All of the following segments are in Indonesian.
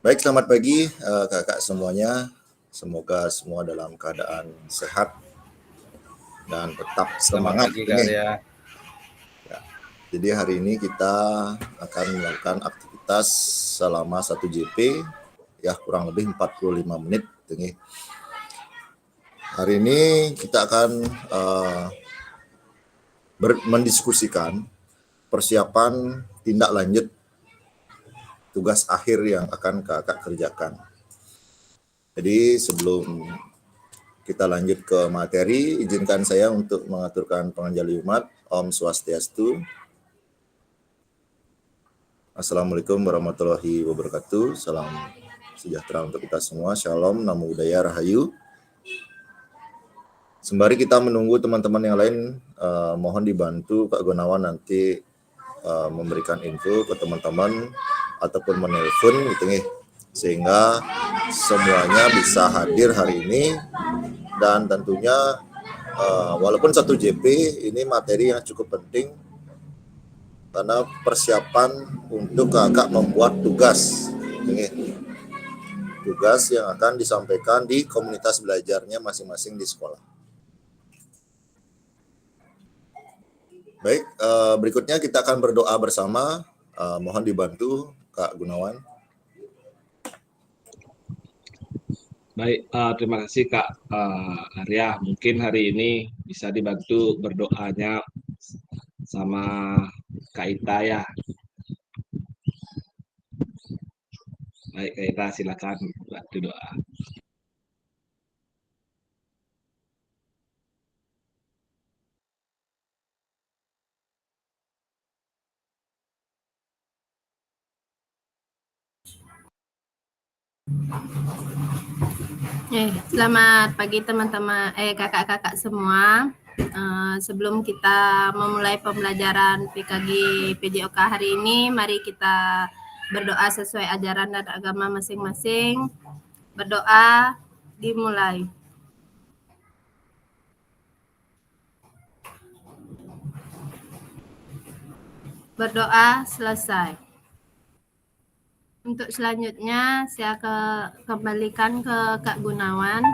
Baik, selamat pagi kakak semuanya. Semoga semua dalam keadaan sehat dan tetap Selamat semangat. pagi Kak Arya. Ya. Jadi hari ini kita akan melakukan aktivitas selama 1 JP, ya kurang lebih 45 menit. Hari ini kita akan mendiskusikan persiapan tindak lanjut tugas akhir yang akan kakak kerjakan. Jadi sebelum kita lanjut ke materi, izinkan saya untuk mengaturkan penganjali umat. Om Swastiastu. Assalamualaikum warahmatullahi wabarakatuh. Salam sejahtera untuk kita semua. Shalom, Namo Buddhaya, Rahayu. Sembari kita menunggu teman-teman yang lain, mohon dibantu Kak Gunawan nanti memberikan info ke teman-teman ataupun menelpon gitu nih, sehingga semuanya bisa hadir hari ini. Dan tentunya walaupun 1 JP ini materi yang cukup penting karena persiapan untuk kakak membuat tugas yang akan disampaikan di komunitas belajarnya masing-masing di sekolah. Baik, berikutnya kita akan berdoa bersama. Mohon dibantu Kak Gunawan. Baik, terima kasih Kak Arya. Mungkin hari ini bisa dibantu berdoanya sama Kak Ita ya. Baik Kak Ita, silakan bantu doa. Selamat pagi teman-teman, kakak-kakak semua. Sebelum kita memulai pembelajaran PKG PJOK hari ini, mari kita berdoa sesuai ajaran dan agama masing-masing. Berdoa dimulai. Berdoa selesai. Untuk selanjutnya saya kembalikan ke Kak Gunawan.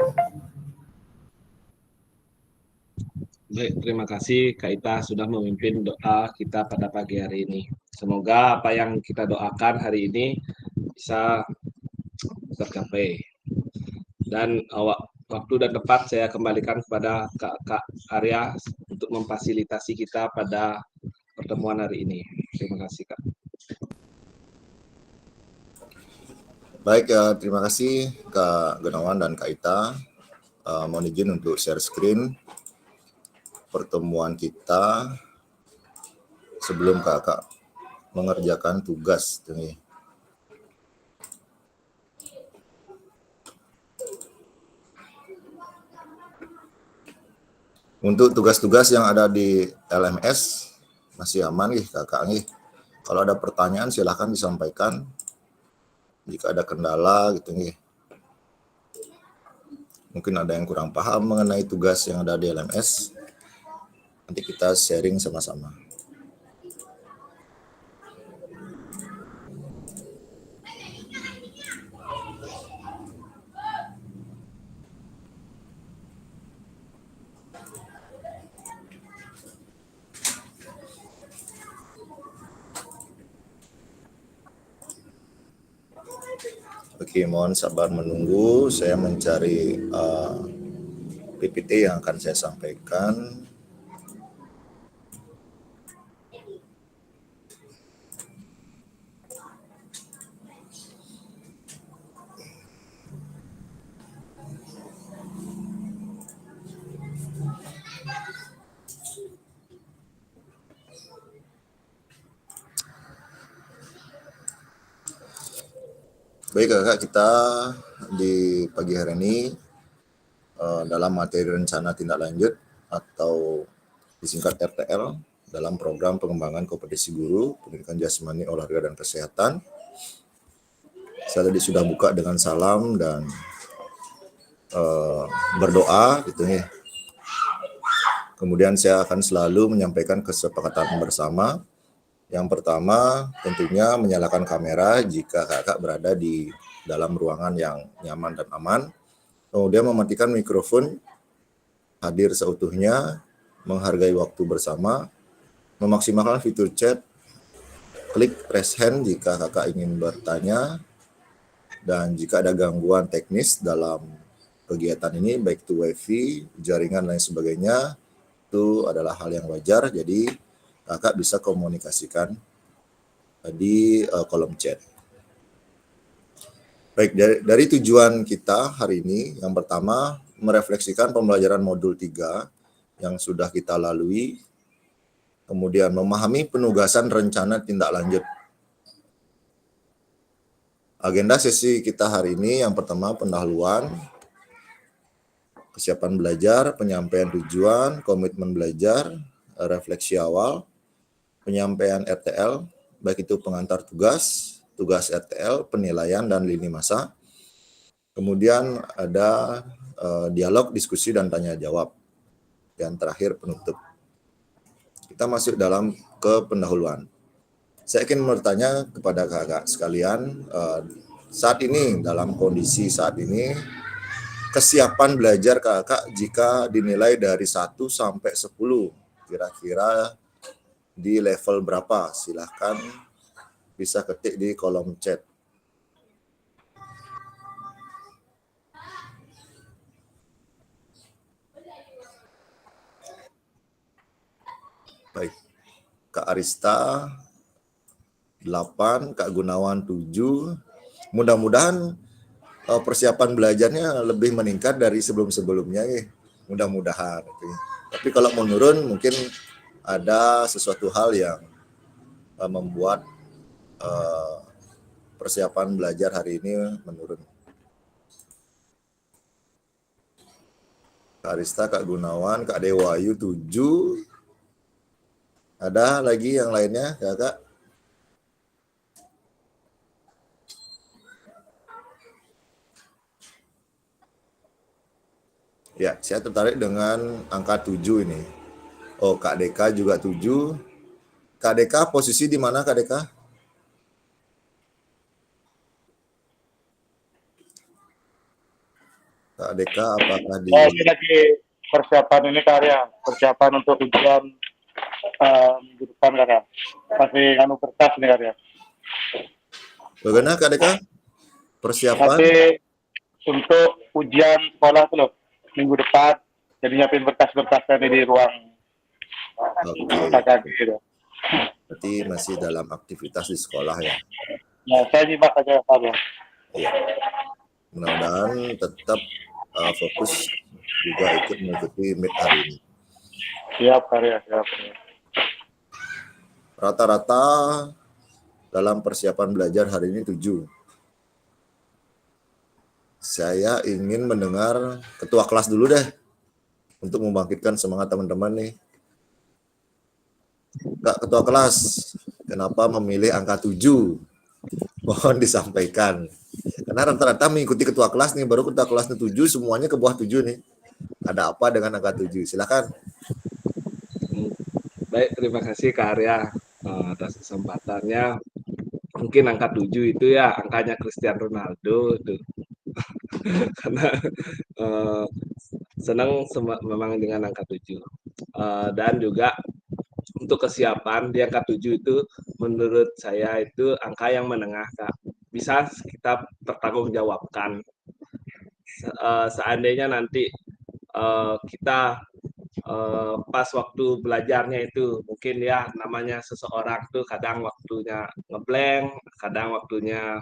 Baik, terima kasih Kak Ita sudah memimpin doa kita pada pagi hari ini. Semoga apa yang kita doakan hari ini bisa tercapai. Dan waktu dan tempat saya kembalikan kepada Kak Arya untuk memfasilitasi kita pada pertemuan hari ini. Terima kasih Kak. Baik, terima kasih Kak Gunawan dan Kak Ita. Mohon izin untuk share screen pertemuan kita sebelum kakak mengerjakan tugas. Untuk tugas-tugas yang ada di LMS masih aman nih kakak nih. Kalau ada pertanyaan silahkan disampaikan. Jika ada kendala gitu nih. Mungkin ada yang kurang paham mengenai tugas yang ada di LMS. Nanti kita sharing sama-sama. Oke, mohon sabar menunggu. Saya mencari PPT yang akan saya sampaikan. Baik kakak, kita di pagi hari ini dalam materi rencana tindak lanjut atau disingkat RTL dalam program pengembangan kompetensi guru, pendidikan jasmani, olahraga, dan kesehatan. Saya tadi sudah buka dengan salam dan berdoa gitu nih. Kemudian saya akan selalu menyampaikan kesepakatan bersama Yang pertama, tentunya menyalakan kamera jika kakak berada di dalam ruangan yang nyaman dan aman. Kemudian mematikan mikrofon, hadir seutuhnya, menghargai waktu bersama, memaksimalkan fitur chat, klik raise hand jika kakak ingin bertanya, dan jika ada gangguan teknis dalam kegiatan ini, baik itu wifi, jaringan, lain sebagainya, itu adalah hal yang wajar, jadi kakak bisa komunikasikan di kolom chat. Baik, dari tujuan kita hari ini, yang pertama, merefleksikan pembelajaran modul 3 yang sudah kita lalui, kemudian memahami penugasan rencana tindak lanjut. Agenda sesi kita hari ini yang pertama pendahuluan, kesiapan belajar, penyampaian tujuan, komitmen belajar, refleksi awal, penyampaian RTL, baik itu pengantar tugas, tugas RTL, penilaian, dan lini masa. Kemudian ada dialog, diskusi, dan tanya jawab. Dan terakhir penutup. Kita masuk dalam ke pendahuluan. Saya ingin bertanya kepada kakak sekalian, saat ini, dalam kondisi saat ini, kesiapan belajar kakak jika dinilai dari 1 sampai 10, kira-kira di level berapa? Silahkan bisa ketik di kolom chat. Baik, Kak Arista 8, Kak Gunawan 7. Mudah-mudahan persiapan belajarnya lebih meningkat dari sebelum-sebelumnya ya. Mudah-mudahan. Tapi kalau menurun mungkin ada sesuatu hal yang membuat persiapan belajar hari ini menurun. Kak Arista, Kak Gunawan, Kak Dewayu 7. Ada lagi yang lainnya, kakak? Ya, saya tertarik dengan angka 7 ini. Oh, Kak Deka juga 7. Kak Deka posisi di mana, Kak Deka? Kak Deka apakah di... Ini lagi persiapan ini karya, persiapan untuk ujian minggu depan karya. Masih nganu kertas nih karya. Bagaimana Kak Deka? Persiapan? Nanti untuk ujian sekolah tuh loh, minggu depan. Jadi nyiapin berkas-berkasnya di ruang Oke. gitu. Berarti masih dalam aktivitas di sekolah ya? Nah, saya nyimak aja karya. Iya. Mudah-mudahan tetap fokus juga ikut mengikuti meet hari ini. Siap karya, siap. Rata-rata dalam persiapan belajar hari ini 7. Saya ingin mendengar ketua kelas dulu deh, untuk membangkitkan semangat teman-teman nih. Kak Ketua Kelas, kenapa memilih angka 7? Mohon disampaikan. Karena rata-rata mengikuti ketua kelas nih, baru ketua kelasnya 7, semuanya ke bawah 7 nih. Ada apa dengan angka 7? Silakan. Baik, terima kasih Kak Arya atas kesempatannya. Mungkin angka 7 itu ya angkanya Cristiano Ronaldo itu. Karena senang memang dengan angka 7. Dan juga untuk kesiapan di angka 7 itu menurut saya itu angka yang menengah, Kak. Bisa kita pertanggungjawabkan. Seandainya nanti kita pas waktu belajarnya itu mungkin ya namanya seseorang tuh kadang waktunya ngeblank, kadang waktunya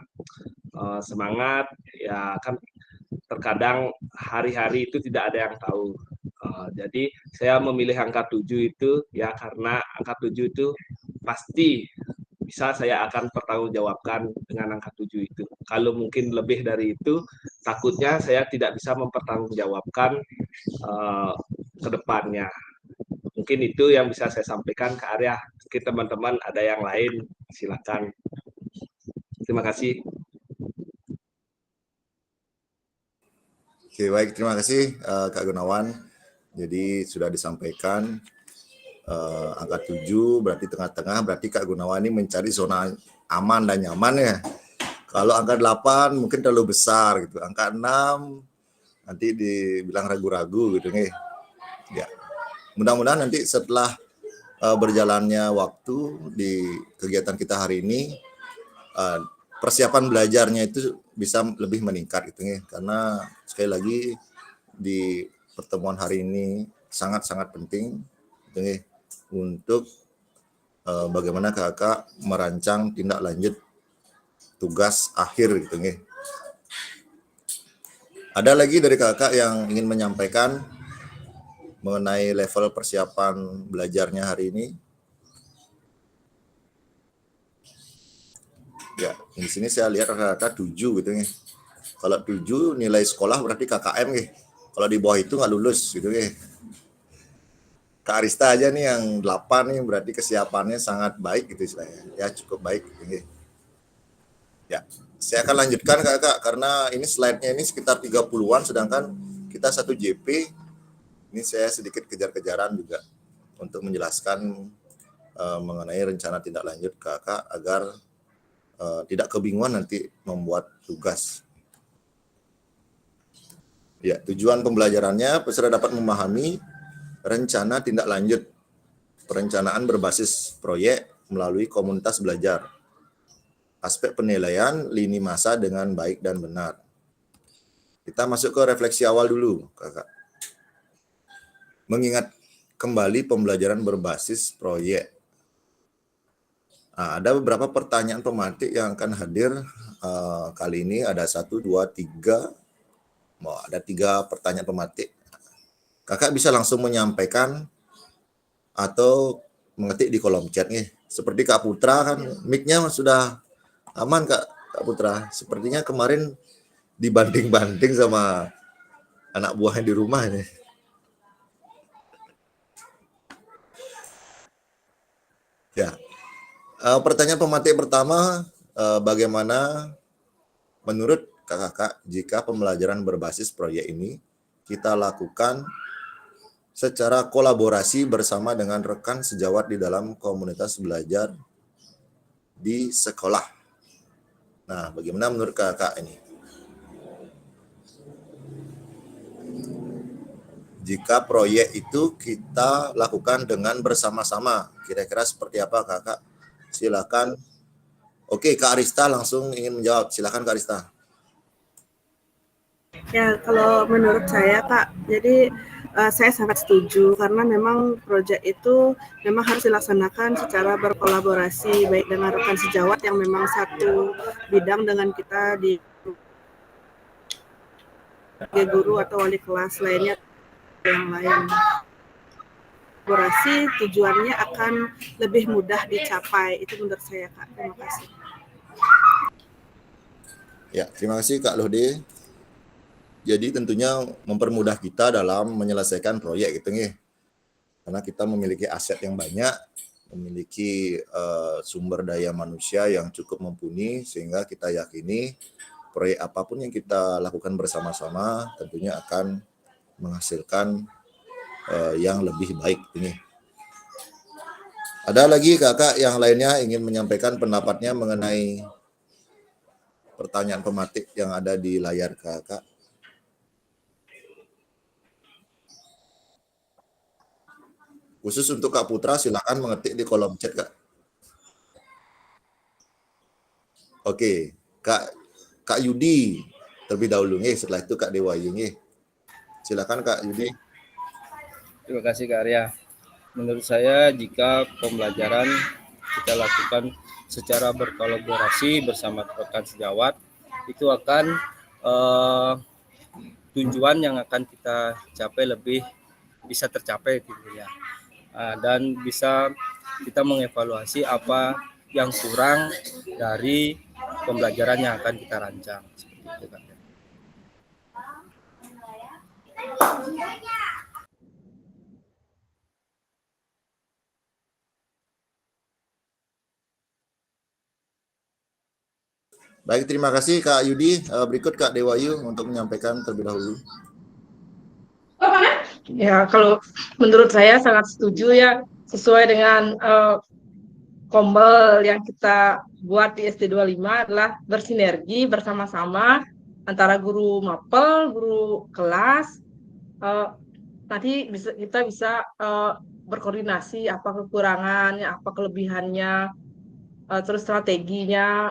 semangat, ya kan terkadang hari-hari itu tidak ada yang tahu. Jadi saya memilih angka 7 itu ya karena angka 7 itu pasti bisa saya akan pertanggungjawabkan dengan angka 7 itu. Kalau mungkin lebih dari itu, takutnya saya tidak bisa mempertanggungjawabkan ke depannya. Mungkin itu yang bisa saya sampaikan ke Arya. Mungkin teman-teman ada yang lain, silakan. Terima kasih. Oke, baik, terima kasih Kak Gunawan. Jadi sudah disampaikan angka 7 berarti tengah-tengah, berarti Kak Gunawan ini mencari zona aman dan nyaman ya. Kalau angka 8 mungkin terlalu besar gitu. Angka 6 nanti dibilang ragu-ragu gitu nih. Ya. Mudah-mudahan nanti setelah berjalannya waktu di kegiatan kita hari ini, persiapan belajarnya itu bisa lebih meningkat gitu nih. Karena sekali lagi di pertemuan hari ini sangat-sangat penting gitu nih, untuk bagaimana kakak merancang tindak lanjut tugas akhir gitu nih. Ada lagi dari kakak yang ingin menyampaikan mengenai level persiapan belajarnya hari ini? Ya, di sini saya lihat rata-rata 7 gitu nih. Kalau 7 nilai sekolah berarti KKM nih. Kalau di bawah itu nggak lulus gitu nih. Kak Arista aja nih yang 8 nih berarti kesiapannya sangat baik gitu istilahnya. Ya cukup baik gitu nih. Ya, saya akan lanjutkan kakak karena ini slide-nya ini sekitar 30-an sedangkan kita 1 JP. Ini saya sedikit kejar-kejaran juga untuk menjelaskan mengenai rencana tindak lanjut kakak agar tidak kebingungan nanti membuat tugas. Ya, tujuan pembelajarannya peserta dapat memahami rencana tindak lanjut perencanaan berbasis proyek melalui komunitas belajar. Aspek penilaian lini masa dengan baik dan benar. Kita masuk ke refleksi awal dulu, kakak. Mengingat kembali pembelajaran berbasis proyek. Nah, ada beberapa pertanyaan pematik yang akan hadir kali ini. Ada 1, 2, 3. Ada 3 pertanyaan pematik. Kakak bisa langsung menyampaikan atau mengetik di kolom chat nih. Seperti Kak Putra kan, mic-nya sudah aman Kak Putra. Sepertinya kemarin dibanding-banding sama anak buahnya di rumah ini. Ya, pertanyaan pematik pertama, bagaimana menurut kakak jika pembelajaran berbasis proyek ini kita lakukan secara kolaborasi bersama dengan rekan sejawat di dalam komunitas belajar di sekolah? Nah, bagaimana menurut kakak ini? Jika proyek itu kita lakukan dengan bersama-sama, kira-kira seperti apa kakak? Silakan. Oke, Kak Arista langsung ingin menjawab. Silakan Kak Arista. Ya, kalau menurut saya Kak, jadi saya sangat setuju karena memang proyek itu memang harus dilaksanakan secara berkolaborasi baik dengan rekan sejawat yang memang satu bidang dengan kita di guru atau wali kelas lainnya yang lain. Kolaborasi tujuannya akan lebih mudah dicapai. Itu menurut saya Kak. Terima kasih. Ya, terima kasih Kak Lode. Jadi tentunya mempermudah kita dalam menyelesaikan proyek gitu nih. Karena kita memiliki aset yang banyak, memiliki sumber daya manusia yang cukup mumpuni sehingga kita yakini proyek apapun yang kita lakukan bersama-sama tentunya akan menghasilkan yang lebih baik ini. Ada lagi kakak yang lainnya ingin menyampaikan pendapatnya mengenai pertanyaan pematik yang ada di layar kakak? Khusus untuk Kak Putra, silakan mengetik di kolom chat, Kak. Oke, Kak Yudi terlebih dahulu nih, setelah itu Kak Dewayu nih. Silakan Kak Yudi. Terima kasih Kak Arya. Menurut saya jika pembelajaran kita lakukan secara berkolaborasi bersama rekan sejawat, itu akan tujuan yang akan kita capai lebih bisa tercapai gitu ya. Dan bisa kita mengevaluasi apa yang kurang dari pembelajaran yang akan kita rancang. Seperti itu, Kak. Baik, terima kasih Kak Yudi. Berikut Kak Dewayu untuk menyampaikan terlebih dahulu. Ya, kalau menurut saya sangat setuju ya sesuai dengan Kombel yang kita buat di SD 25 adalah bersinergi bersama-sama antara guru mapel, guru kelas. Nanti kita bisa berkoordinasi apa kekurangannya, apa kelebihannya, terus strateginya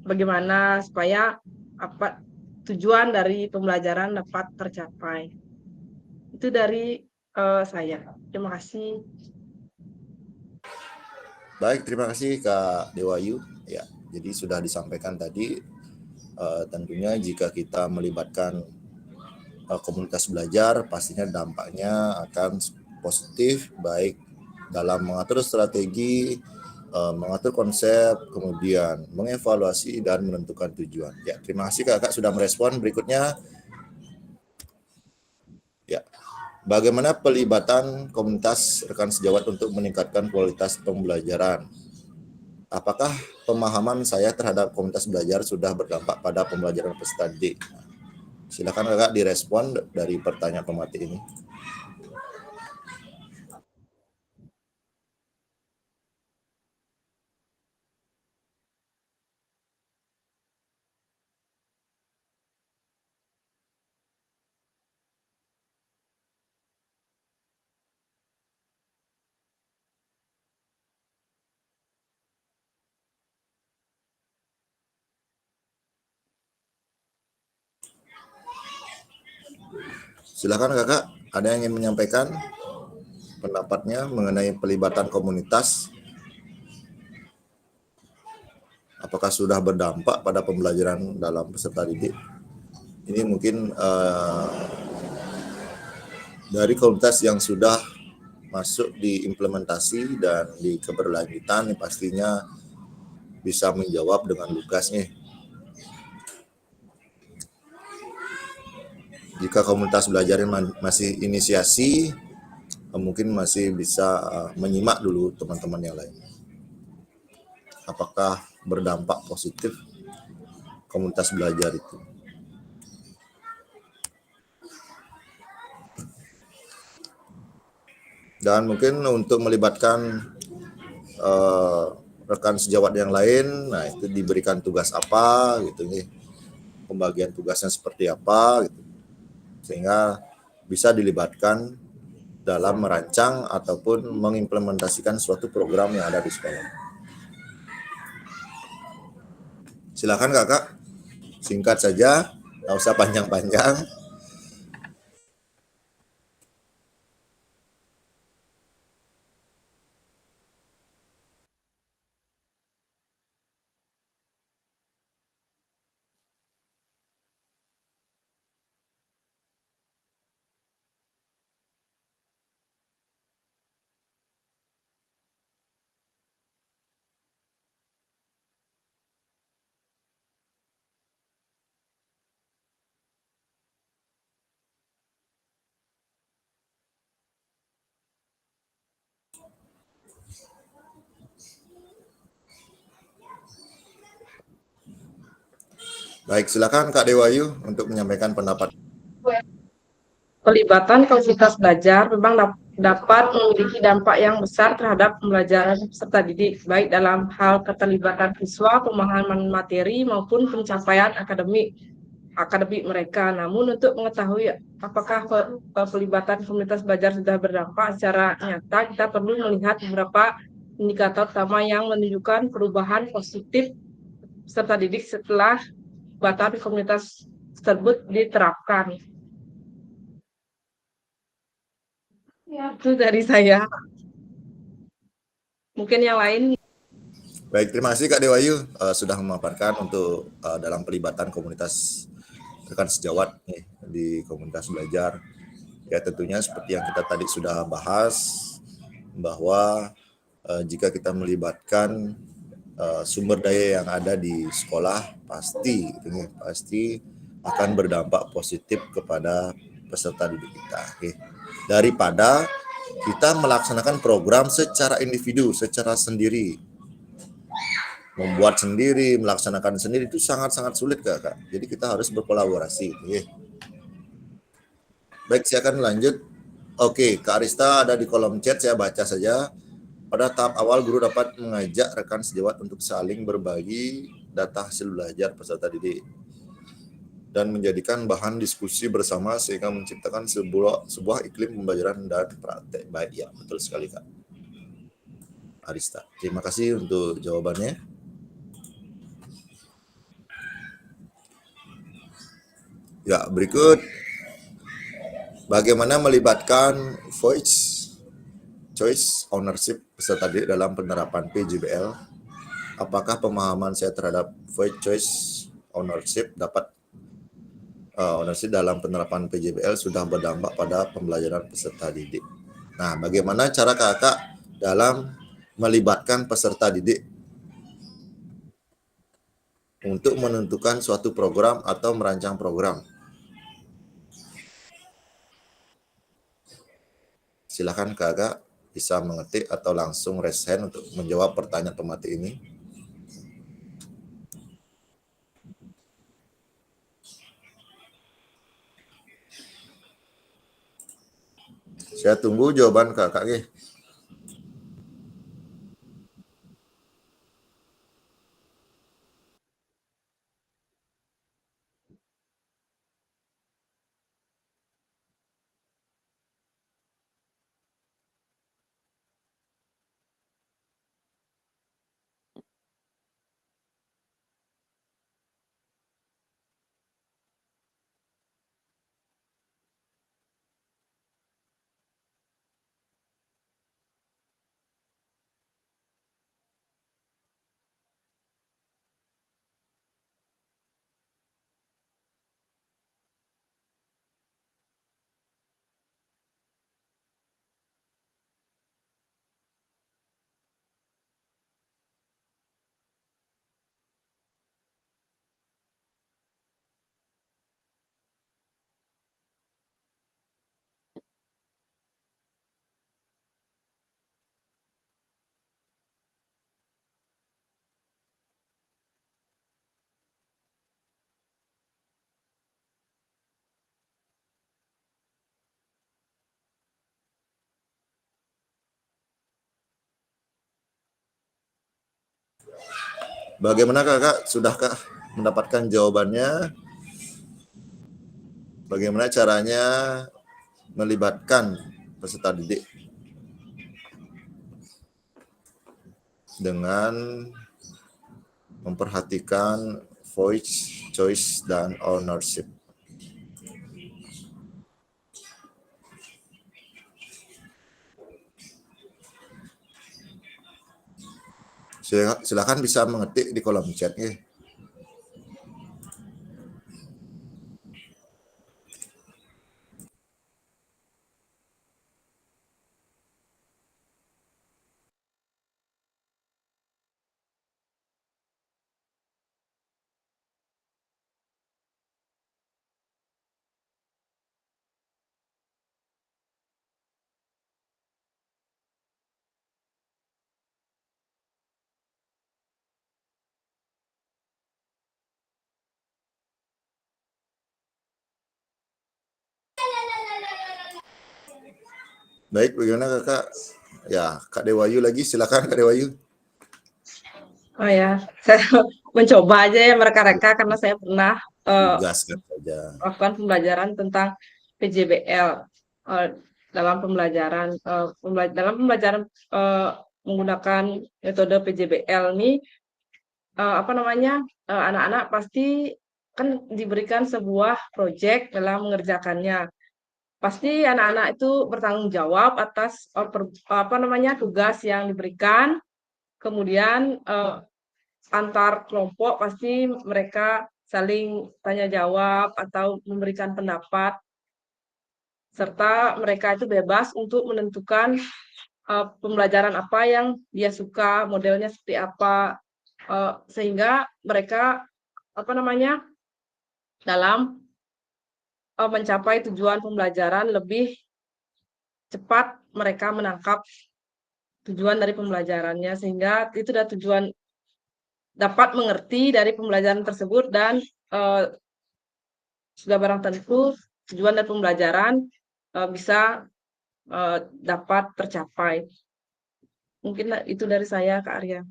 bagaimana supaya apa tujuan dari pembelajaran dapat tercapai. Itu dari saya. Terima kasih. Baik, terima kasih Kak Dewayu. Ya, jadi sudah disampaikan tadi, tentunya jika kita melibatkan komunitas belajar, pastinya dampaknya akan positif, baik dalam mengatur strategi, mengatur konsep, kemudian mengevaluasi dan menentukan tujuan. Ya, terima kasih Kakak sudah merespon. Berikutnya, ya, bagaimana pelibatan komunitas rekan sejawat untuk meningkatkan kualitas pembelajaran? Apakah pemahaman saya terhadap komunitas belajar sudah berdampak pada pembelajaran peserta didik? Silakan Kakak direspon dari pertanyaan pemateri ini. Silakan Kakak, ada yang ingin menyampaikan pendapatnya mengenai pelibatan komunitas? Apakah sudah berdampak pada pembelajaran dalam peserta didik? Ini mungkin dari komunitas yang sudah masuk di implementasi dan di keberlanjutan, pastinya bisa menjawab dengan lugas nih. Jika komunitas belajar masih inisiasi, mungkin masih bisa menyimak dulu teman-teman yang lain. Apakah berdampak positif komunitas belajar itu? Dan mungkin untuk melibatkan rekan sejawat yang lain, nah itu diberikan tugas apa gitu nih, pembagian tugasnya seperti apa gitu, sehingga bisa dilibatkan dalam merancang ataupun mengimplementasikan suatu program yang ada di sekolah. Silakan Kakak, singkat saja, nggak usah panjang-panjang. Baik, silakan Kak Dewayu untuk menyampaikan pendapat. Pelibatan komunitas belajar memang dapat memiliki dampak yang besar terhadap pembelajaran peserta didik, baik dalam hal keterlibatan siswa, pemahaman materi, maupun pencapaian akademik mereka. Namun untuk mengetahui apakah pelibatan komunitas belajar sudah berdampak secara nyata, kita perlu melihat beberapa indikator utama yang menunjukkan perubahan positif peserta didik setelah pelibatan komunitas tersebut diterapkan. Ya, itu dari saya. Mungkin yang lain. Baik, terima kasih Kak Dewayu sudah memaparkan untuk dalam pelibatan komunitas rekan sejawat nih di komunitas belajar. Ya tentunya seperti yang kita tadi sudah bahas, bahwa jika kita melibatkan sumber daya yang ada di sekolah, pasti akan berdampak positif kepada peserta didik kita. Oke. Daripada kita melaksanakan program secara individu, secara sendiri, membuat sendiri, melaksanakan sendiri itu sangat-sangat sulit Kak. Jadi kita harus berkolaborasi. Baik, saya akan lanjut. Oke, Kak Arista ada di kolom chat, saya baca saja. pada tahap awal, guru dapat mengajak rekan sejawat untuk saling berbagi data hasil belajar peserta didik dan menjadikan bahan diskusi bersama sehingga menciptakan sebuah iklim pembelajaran dan praktek baik. Ya, betul sekali Kak Arista. Terima kasih untuk jawabannya. Ya, berikut bagaimana melibatkan voice choice ownership peserta didik dalam penerapan PJBL. Apakah pemahaman saya terhadap voice choice ownership dalam penerapan PJBL sudah berdampak pada pembelajaran peserta didik? Nah, bagaimana cara kakak dalam melibatkan peserta didik untuk menentukan suatu program atau merancang program? Silakan kakak bisa mengetik atau langsung raise hand untuk menjawab pertanyaan pemati ini. Saya tunggu jawaban kakak. Bagaimana kakak? Sudahkah mendapatkan jawabannya? Bagaimana caranya melibatkan peserta didik dengan memperhatikan voice, choice, dan ownership? Silakan bisa mengetik di kolom chat ya. Baik, bagaimana kakak? Ya, Kak Dewayu lagi, silakan Kak Dewayu. Oh ya, saya mencoba aja ya mereka-reka karena saya pernah Gaskan saja. melakukan pembelajaran tentang PJBL dalam pembelajaran menggunakan metode PJBL ini anak-anak pasti kan diberikan sebuah proyek dalam mengerjakannya. Pasti anak-anak itu bertanggung jawab atas tugas yang diberikan. Kemudian antar kelompok pasti mereka saling tanya jawab atau memberikan pendapat, serta mereka itu bebas untuk menentukan pembelajaran apa yang dia suka, modelnya seperti apa, sehingga mereka dalam mencapai tujuan pembelajaran lebih cepat mereka menangkap tujuan dari pembelajarannya, sehingga itu adalah tujuan dapat mengerti dari pembelajaran tersebut dan sudah barang tentu tujuan dari pembelajaran bisa dapat tercapai. Mungkin itu dari saya, Kak Arya.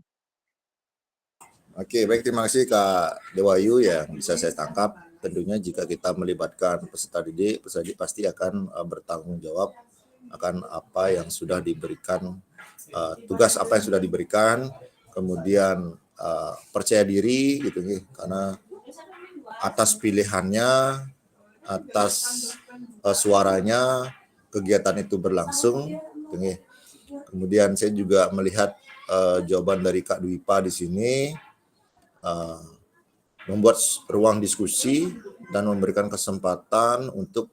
Oke, baik, terima kasih Kak Dewayu yang bisa saya tangkap. Tentunya jika kita melibatkan peserta didik pasti akan bertanggung jawab akan apa yang sudah diberikan, tugas apa yang sudah diberikan, kemudian percaya diri gitu nih, karena atas pilihannya, atas suaranya kegiatan itu berlangsung gitu nih. Kemudian saya juga melihat jawaban dari Kak Dwipa di sini, membuat ruang diskusi dan memberikan kesempatan untuk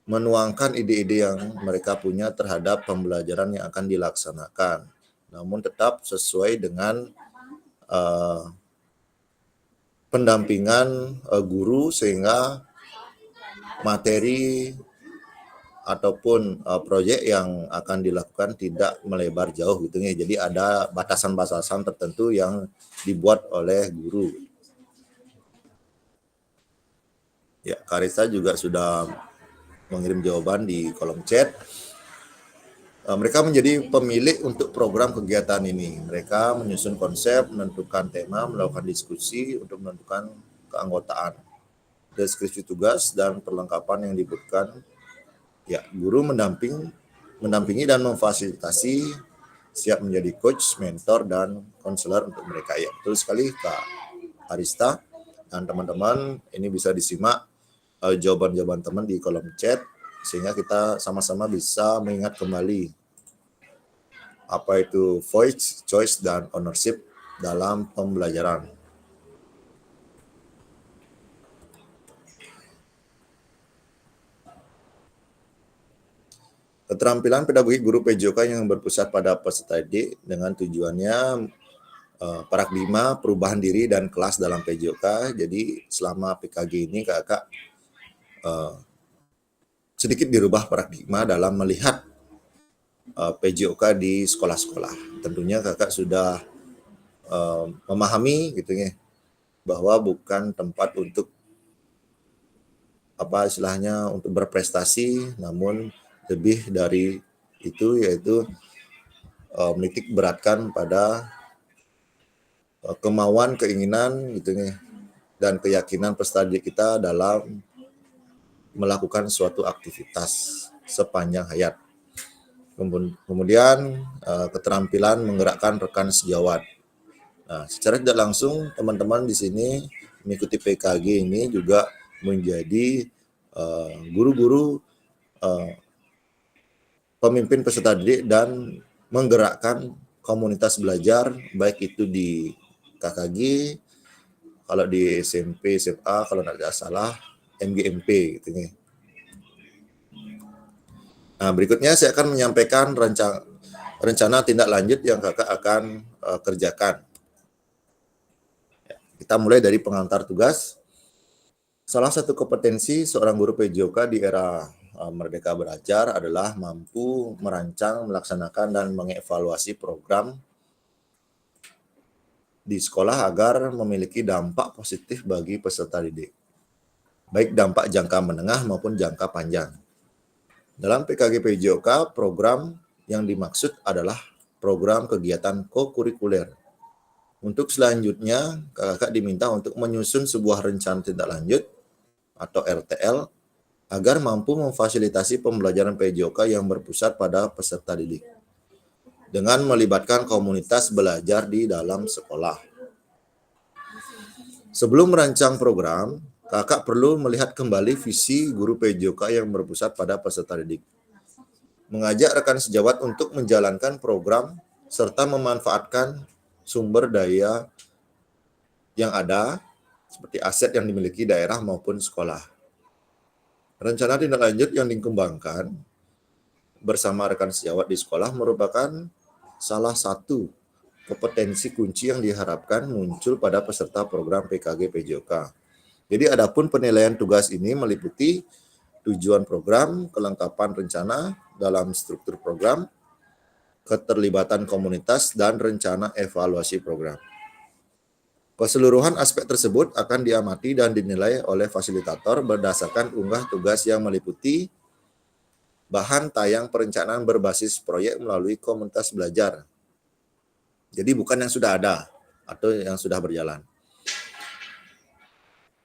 menuangkan ide-ide yang mereka punya terhadap pembelajaran yang akan dilaksanakan, namun tetap sesuai dengan pendampingan guru sehingga materi ataupun proyek yang akan dilakukan tidak melebar jauh gitu ya. Jadi ada batasan-batasan tertentu yang dibuat oleh guru. Ya, Karissa juga sudah mengirim jawaban di kolom chat. Mereka menjadi pemilik untuk program kegiatan ini. Mereka menyusun konsep, menentukan tema, melakukan diskusi untuk menentukan keanggotaan, deskripsi tugas, dan perlengkapan yang dibutuhkan. Ya, guru mendampingi dan memfasilitasi, siap menjadi coach, mentor, dan konselor untuk mereka. Ya, betul sekali Kak Arista dan teman-teman. Ini bisa disimak jawaban-jawaban teman di kolom chat, sehingga kita sama-sama bisa mengingat kembali apa itu voice, choice, dan ownership dalam pembelajaran. Keterampilan pedagogi guru PJOK yang berpusat pada peserta didik dengan tujuannya paradigma perubahan diri dan kelas dalam PJOK. Jadi selama PKG ini kakak sedikit dirubah paradigma dalam melihat PJOK di sekolah-sekolah. Tentunya kakak sudah memahami gitu ya, bahwa bukan tempat untuk apa istilahnya untuk berprestasi, namun lebih dari itu, yaitu menitik beratkan pada kemauan, keinginan gitu ya, dan keyakinan peserta didik kita dalam melakukan suatu aktivitas sepanjang hayat. Kemudian keterampilan menggerakkan rekan sejawat. Nah, secara tidak langsung teman-teman di sini mengikuti PKG ini juga menjadi guru-guru pemimpin peserta didik dan menggerakkan komunitas belajar, baik itu di KKG, kalau di SMP, SMA, kalau tidak salah MGMP gitu ya. Nah, berikutnya saya akan menyampaikan rencana tindak lanjut yang kakak akan kerjakan. Kita mulai dari pengantar tugas. Salah satu kompetensi seorang guru PJOK di era Merdeka Belajar adalah mampu merancang, melaksanakan, dan mengevaluasi program di sekolah agar memiliki dampak positif bagi peserta didik, baik dampak jangka menengah maupun jangka panjang. Dalam PKG PJOK, program yang dimaksud adalah program kegiatan kokurikuler. Untuk selanjutnya, kakak diminta untuk menyusun sebuah rencana tindak lanjut atau RTL agar mampu memfasilitasi pembelajaran PJOK yang berpusat pada peserta didik dengan melibatkan komunitas belajar di dalam sekolah. Sebelum merancang program, kakak perlu melihat kembali visi guru PJOK yang berpusat pada peserta didik, mengajak rekan sejawat untuk menjalankan program serta memanfaatkan sumber daya yang ada seperti aset yang dimiliki daerah maupun sekolah. Rencana tindak lanjut yang dikembangkan bersama rekan sejawat di sekolah merupakan salah satu kompetensi kunci yang diharapkan muncul pada peserta program PKG PJOK. Jadi adapun penilaian tugas ini meliputi tujuan program, kelengkapan rencana dalam struktur program, keterlibatan komunitas, dan rencana evaluasi program. Keseluruhan aspek tersebut akan diamati dan dinilai oleh fasilitator berdasarkan unggah tugas yang meliputi bahan tayang perencanaan berbasis proyek melalui komunitas belajar Jadi bukan yang sudah ada atau yang sudah berjalan.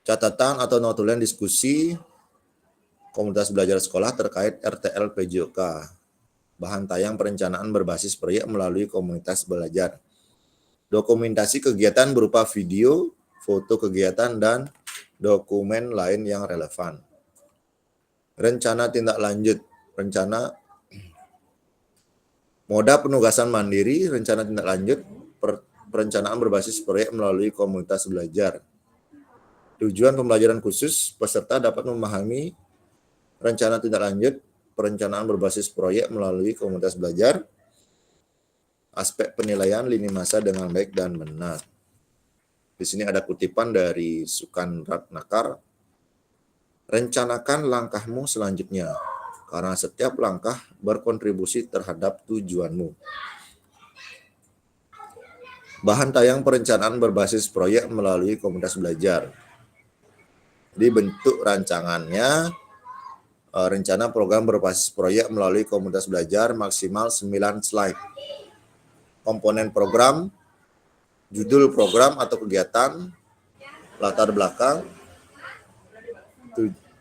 Catatan atau notulen diskusi komunitas belajar sekolah terkait RTL PJOK. Bahan tayang perencanaan berbasis proyek melalui komunitas belajar. Dokumentasi kegiatan berupa video, foto kegiatan, dan dokumen lain yang relevan. Rencana tindak lanjut, rencana moda penugasan mandiri, rencana tindak lanjut, perencanaan berbasis proyek melalui komunitas belajar. Tujuan pembelajaran khusus, peserta dapat memahami rencana tindak lanjut, perencanaan berbasis proyek melalui komunitas belajar, aspek penilaian lini masa dengan baik dan benar. Di sini ada kutipan dari Sukan Ratnakar. Rencanakan langkahmu selanjutnya, karena setiap langkah berkontribusi terhadap tujuanmu. Bahan tayang perencanaan berbasis proyek melalui komunitas belajar. Di bentuk rancangannya, rencana program berbasis proyek melalui komunitas belajar maksimal 9 slide. Komponen program, judul program atau kegiatan, latar belakang,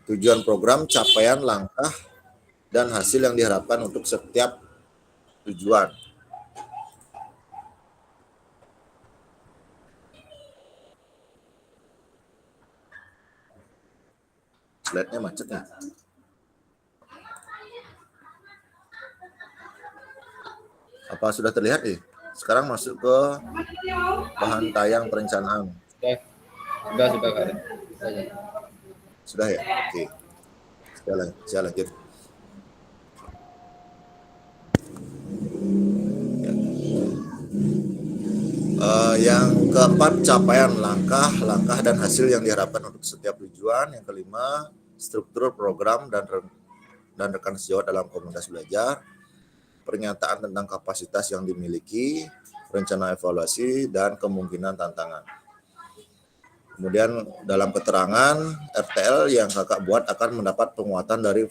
tujuan program, capaian, langkah, dan hasil yang diharapkan untuk setiap tujuan. Slide-nya macet ya. Apa sudah terlihat nih? Sekarang masuk ke bahan tayang perencanaan. Sudah Kak. Sudah ya? Oke. Saya lanjut. Yang keempat, capaian langkah dan hasil yang diharapkan untuk setiap tujuan. Yang kelima, struktur program dan rekan sejawat dalam komunitas belajar. Pernyataan tentang kapasitas yang dimiliki, rencana evaluasi, dan kemungkinan tantangan. Kemudian dalam keterangan, RTL yang kakak buat akan mendapat penguatan dari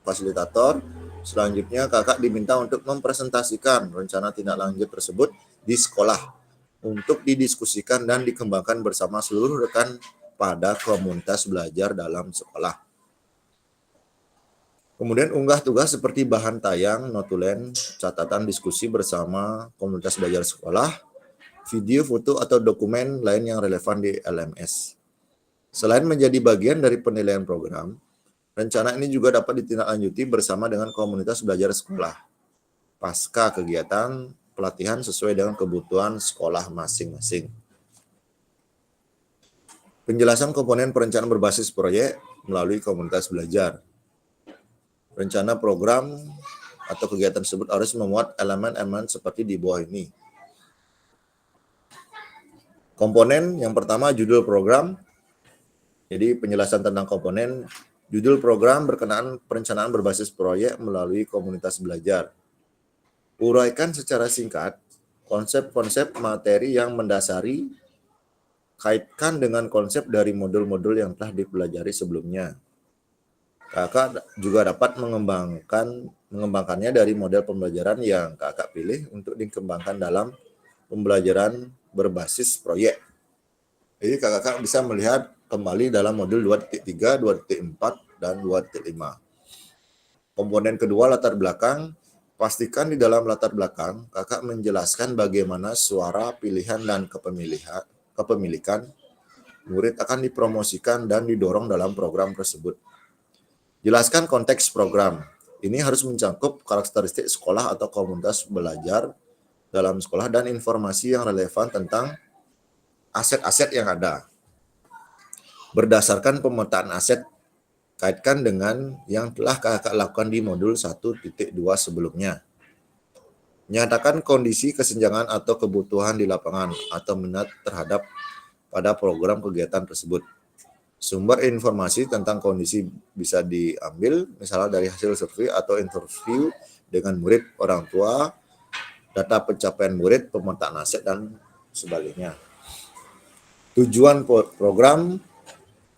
fasilitator. Selanjutnya kakak diminta untuk mempresentasikan rencana tindak lanjut tersebut di sekolah untuk didiskusikan dan dikembangkan bersama seluruh rekan pada komunitas belajar dalam sekolah. Kemudian unggah tugas seperti bahan tayang, notulen, catatan diskusi bersama komunitas belajar sekolah, video, foto, atau dokumen lain yang relevan di LMS. Selain menjadi bagian dari penilaian program, rencana ini juga dapat ditindaklanjuti bersama dengan komunitas belajar sekolah pasca kegiatan pelatihan sesuai dengan kebutuhan sekolah masing-masing. Penjelasan komponen perencanaan berbasis proyek melalui komunitas belajar. Rencana program atau kegiatan tersebut harus memuat elemen-elemen seperti di bawah ini. Komponen yang pertama, judul program. Jadi penjelasan tentang komponen. Judul program berkenaan perencanaan berbasis proyek melalui komunitas belajar. Uraikan secara singkat konsep-konsep materi yang mendasari, kaitkan dengan konsep dari modul-modul yang telah dipelajari sebelumnya. Kakak juga dapat mengembangkannya dari model pembelajaran yang kakak pilih untuk dikembangkan dalam pembelajaran berbasis proyek. Jadi kakak bisa melihat kembali dalam modul 2.3, 2.4, dan 2.5. Komponen kedua, latar belakang. Pastikan di dalam latar belakang, kakak menjelaskan bagaimana suara, pilihan, dan kepemilikan murid akan dipromosikan dan didorong dalam program tersebut. Jelaskan konteks program. Ini harus mencakup karakteristik sekolah atau komunitas belajar dalam sekolah dan informasi yang relevan tentang aset-aset yang ada. Berdasarkan pemetaan aset, kaitkan dengan yang telah kakak lakukan di modul 1.2 sebelumnya. Nyatakan kondisi kesenjangan atau kebutuhan di lapangan atau minat terhadap pada program kegiatan tersebut. Sumber informasi tentang kondisi bisa diambil misalnya dari hasil survei atau interview dengan murid, orang tua, data pencapaian murid, pemetaan aset, dan sebagainya. Tujuan program,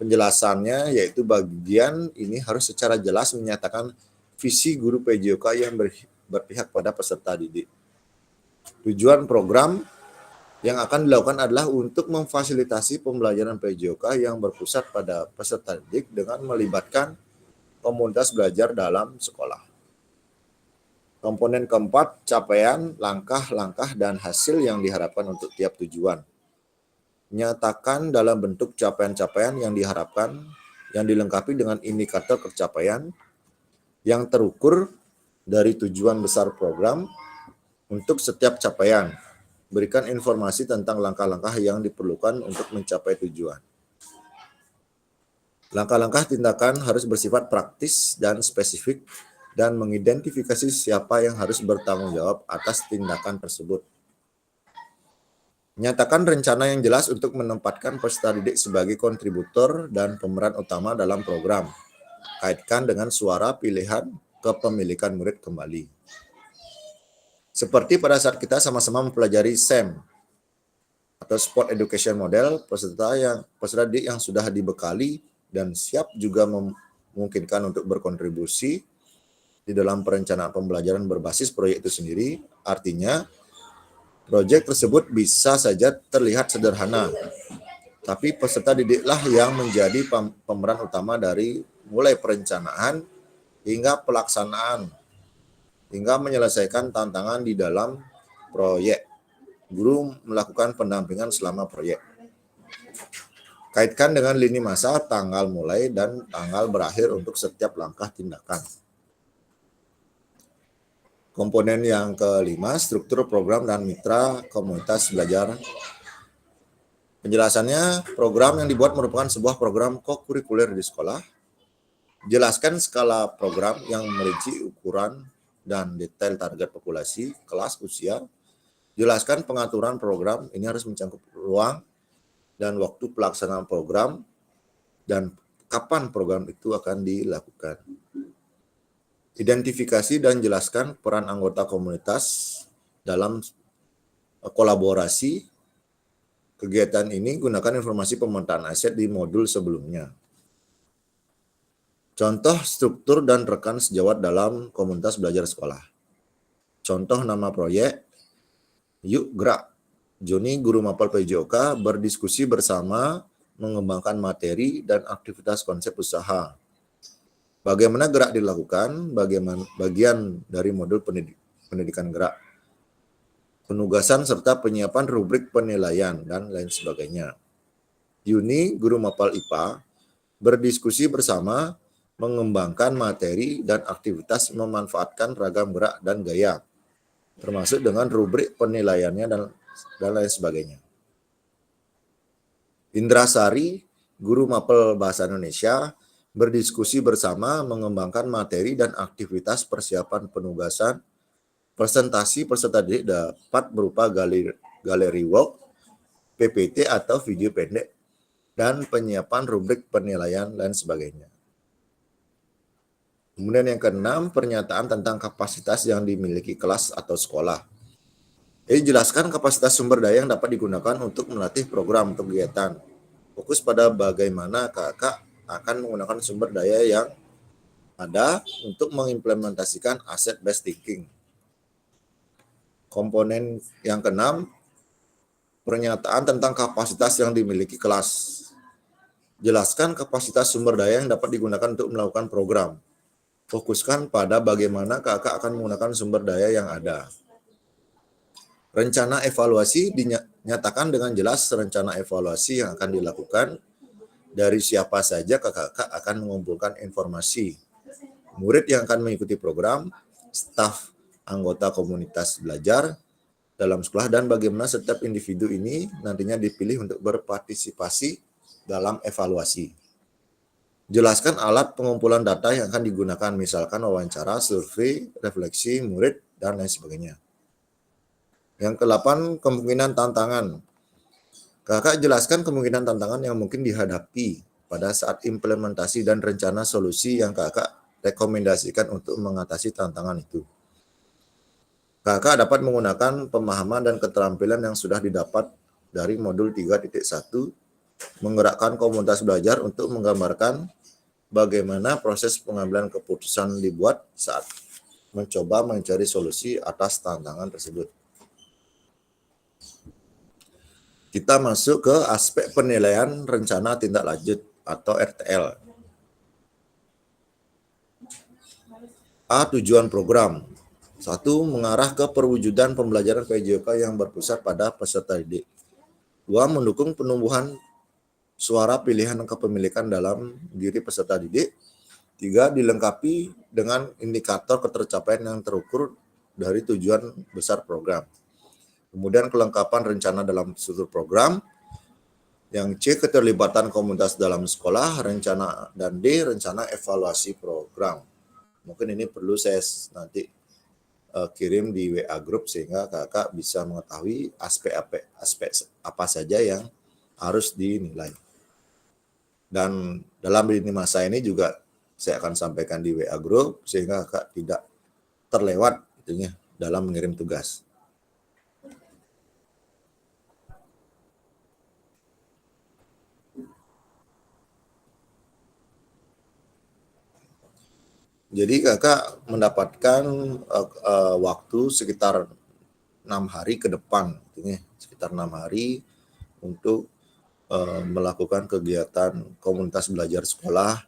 penjelasannya yaitu bagian ini harus secara jelas menyatakan visi guru PJOK yang berpihak pada peserta didik. Tujuan program yang akan dilakukan adalah untuk memfasilitasi pembelajaran PJOK yang berpusat pada peserta didik dengan melibatkan komunitas belajar dalam sekolah. Komponen keempat, capaian, langkah-langkah, dan hasil yang diharapkan untuk tiap tujuan. Nyatakan dalam bentuk capaian-capaian yang diharapkan, yang dilengkapi dengan indikator pencapaian yang terukur dari tujuan besar program untuk setiap capaian. Berikan informasi tentang langkah-langkah yang diperlukan untuk mencapai tujuan. Langkah-langkah tindakan harus bersifat praktis dan spesifik dan mengidentifikasi siapa yang harus bertanggung jawab atas tindakan tersebut. Nyatakan rencana yang jelas untuk menempatkan peserta didik sebagai kontributor dan pemeran utama dalam program. Kaitkan dengan suara pilihan kepemilikan murid kembali. Seperti pada saat kita sama-sama mempelajari SEM atau Sport Education Model, peserta didik yang sudah dibekali dan siap juga memungkinkan untuk berkontribusi di dalam perencanaan pembelajaran berbasis proyek itu sendiri. Artinya, proyek tersebut bisa saja terlihat sederhana, tapi peserta didiklah yang menjadi pemeran utama dari mulai perencanaan hingga pelaksanaan, hingga menyelesaikan tantangan di dalam proyek. Guru melakukan pendampingan selama proyek. Kaitkan dengan lini masa, tanggal mulai, dan tanggal berakhir untuk setiap langkah tindakan. Komponen yang kelima, struktur program dan mitra komunitas belajar. Penjelasannya, program yang dibuat merupakan sebuah program kokurikuler di sekolah. Jelaskan skala program yang merinci ukuran dan detail target populasi, kelas, usia. Jelaskan pengaturan program, ini harus mencakup ruang dan waktu pelaksanaan program dan kapan program itu akan dilakukan. Identifikasi dan jelaskan peran anggota komunitas dalam kolaborasi. Kegiatan ini gunakan informasi pemetaan aset di modul sebelumnya. Contoh struktur dan rekan sejawat dalam komunitas belajar sekolah. Contoh nama proyek, Yuk Gerak. Joni, guru mapel PJOK, berdiskusi bersama mengembangkan materi dan aktivitas konsep usaha. Bagaimana gerak dilakukan, bagian dari modul pendidikan gerak. Penugasan serta penyiapan rubrik penilaian, dan lain sebagainya. Yuni, guru mapel IPA, berdiskusi bersama mengembangkan materi dan aktivitas memanfaatkan ragam gerak dan gaya, termasuk dengan rubrik penilaiannya dan lain sebagainya. Indrasari, guru mapel bahasa Indonesia, berdiskusi bersama mengembangkan materi dan aktivitas persiapan penugasan. Presentasi peserta didik dapat berupa galeri walk, PPT atau video pendek, dan penyiapan rubrik penilaian dan sebagainya. Kemudian yang keenam, pernyataan tentang kapasitas yang dimiliki kelas atau sekolah. Ini jelaskan kapasitas sumber daya yang dapat digunakan untuk melatih program atau kegiatan. Fokus pada bagaimana kakak akan menggunakan sumber daya yang ada untuk mengimplementasikan asset-based thinking. Komponen yang keenam, pernyataan tentang kapasitas yang dimiliki kelas. Jelaskan kapasitas sumber daya yang dapat digunakan untuk melakukan program. Fokuskan pada bagaimana kakak akan menggunakan sumber daya yang ada. Rencana evaluasi dinyatakan dengan jelas rencana evaluasi yang akan dilakukan, dari siapa saja kakak akan mengumpulkan informasi, murid yang akan mengikuti program, staf anggota komunitas belajar dalam sekolah, dan bagaimana setiap individu ini nantinya dipilih untuk berpartisipasi dalam evaluasi. Jelaskan alat pengumpulan data yang akan digunakan, misalkan wawancara, survei, refleksi murid, dan lain sebagainya. Yang ke-8, kemungkinan tantangan. Kakak jelaskan kemungkinan tantangan yang mungkin dihadapi pada saat implementasi dan rencana solusi yang kakak rekomendasikan untuk mengatasi tantangan itu. Kakak dapat menggunakan pemahaman dan keterampilan yang sudah didapat dari modul 3.1, menggerakkan komunitas belajar untuk menggambarkan bagaimana proses pengambilan keputusan dibuat saat mencoba mencari solusi atas tantangan tersebut. kita masuk ke aspek penilaian rencana tindak lanjut atau RTL. A. Tujuan program. 1. Mengarah ke perwujudan pembelajaran PJOK yang berpusat pada peserta didik. 2. Mendukung penumbuhan suara pilihan kepemilikan dalam diri peserta didik. 3. Dilengkapi dengan indikator ketercapaian yang terukur dari tujuan besar program. Kemudian kelengkapan rencana dalam struktur program. Yang C. Keterlibatan komunitas dalam sekolah. Rencana dan D. Rencana evaluasi program. Mungkin ini perlu saya nanti kirim di WA group sehingga kakak bisa mengetahui aspek apa saja yang harus dinilai. Dan dalam lini masa ini juga saya akan sampaikan di WA group sehingga kakak tidak terlewat itunya dalam mengirim tugas. Jadi kakak mendapatkan waktu sekitar 6 hari ke depan, sekitar 6 hari untuk melakukan kegiatan komunitas belajar sekolah.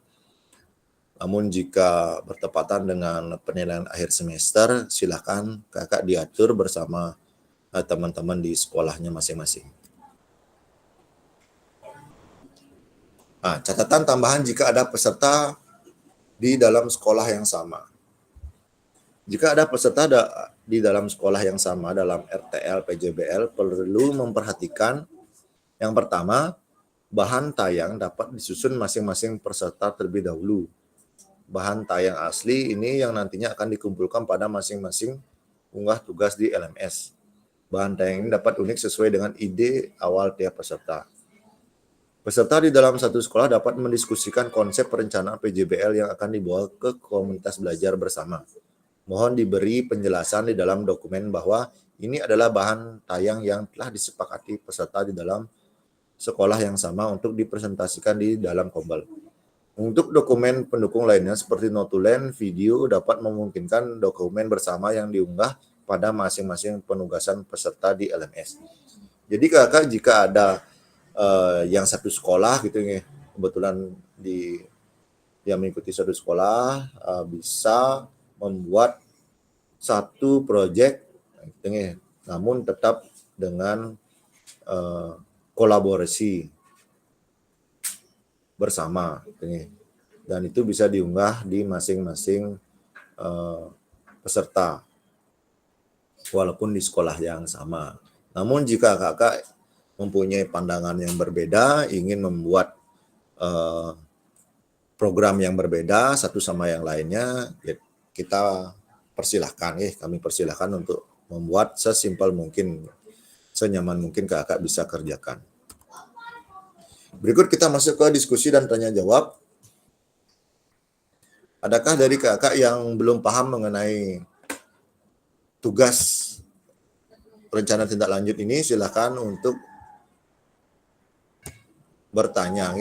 Namun jika bertepatan dengan penilaian akhir semester, silakan kakak diatur bersama teman-teman di sekolahnya masing-masing. Nah, catatan tambahan jika ada peserta di dalam sekolah yang sama. Jika ada peserta di dalam sekolah yang sama dalam RTL PJBL perlu memperhatikan yang pertama, bahan tayang dapat disusun masing-masing peserta terlebih dahulu. Bahan tayang asli ini yang nantinya akan dikumpulkan pada masing-masing unggah tugas di LMS. Bahan tayang ini dapat unik sesuai dengan ide awal tiap peserta. Peserta di dalam satu sekolah dapat mendiskusikan konsep perencanaan PJBL yang akan dibawa ke komunitas belajar bersama. Mohon diberi penjelasan di dalam dokumen bahwa ini adalah bahan tayang yang telah disepakati peserta di dalam sekolah yang sama untuk dipresentasikan di dalam Kombel. Untuk dokumen pendukung lainnya seperti notulen, video dapat memungkinkan dokumen bersama yang diunggah pada masing-masing penugasan peserta di LMS. Jadi kakak jika ada yang satu sekolah gitu ya, kebetulan yang mengikuti satu sekolah bisa membuat satu proyek gitu ya, namun tetap dengan kolaborasi bersama gitu ya. Dan itu bisa diunggah di masing-masing peserta walaupun di sekolah yang sama. Namun jika kakak mempunyai pandangan yang berbeda, ingin membuat program yang berbeda satu sama yang lainnya, ya kita persilahkan, kami persilahkan untuk membuat sesimpel mungkin, senyaman mungkin kakak bisa kerjakan. Berikut kita masuk ke diskusi dan tanya jawab. Adakah dari kakak yang belum paham mengenai tugas rencana tindak lanjut ini? Silakan untuk bertanya.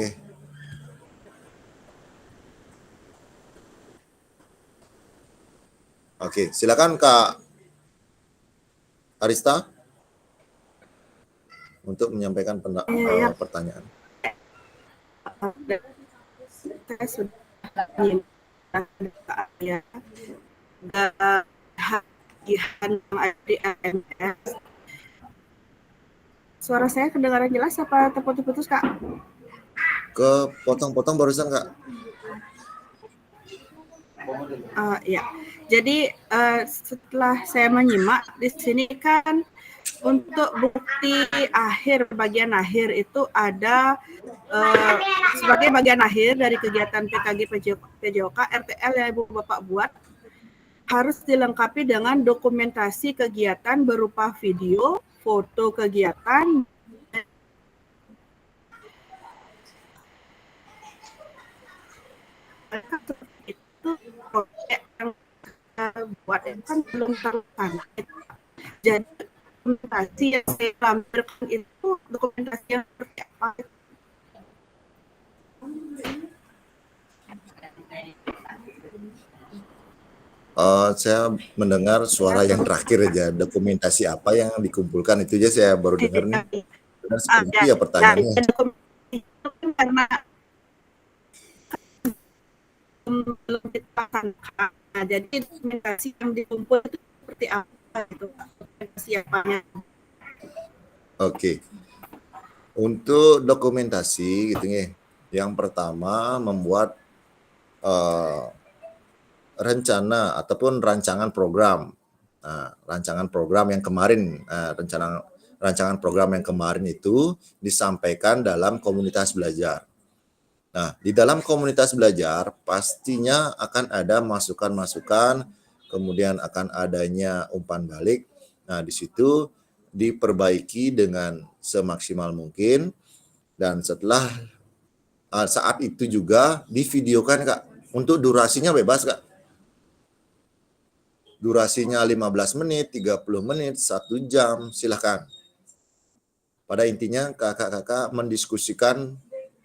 Oke, silakan Kak Arista untuk menyampaikan pertanyaan. Saya sudah menyiapkan ya tagihan di AMS. Suara saya kedengaran jelas apa terputus-putus, Kak? Kepotong-potong barusan, Kak. Ya. Jadi setelah saya menyimak di sini kan untuk bukti akhir bagian akhir itu ada sebagai bagian akhir dari kegiatan PKG PJOK RTL yang Ibu Bapak buat harus dilengkapi dengan dokumentasi kegiatan berupa video, foto kegiatan, itu proyek yang buat itu kan belum terlaksana. Jadi dokumentasi yang saya lampirkan itu dokumentasi yang seperti apa? Saya mendengar suara yang terakhir aja, dokumentasi apa yang dikumpulkan itu aja saya baru dengar nih. Dan seperti itu ya pertanyaannya. Karena belum kita laksanakan. Nah, jadi dokumentasi yang dikumpul itu seperti apa itu Pak? Persiapannya. Oke. Untuk dokumentasi gitu ya. Yang pertama membuat rencana ataupun rancangan program. Nah, rancangan program yang kemarin, rancangan program yang kemarin itu disampaikan dalam komunitas belajar. Nah, di dalam komunitas belajar pastinya akan ada masukan-masukan, kemudian akan adanya umpan balik. Nah, di situ diperbaiki dengan semaksimal mungkin, dan setelah saat itu juga divideokan Kak. Untuk durasinya bebas Kak. Durasinya 15 menit, 30 menit, 1 jam, silakan. Pada intinya kakak-kakak mendiskusikan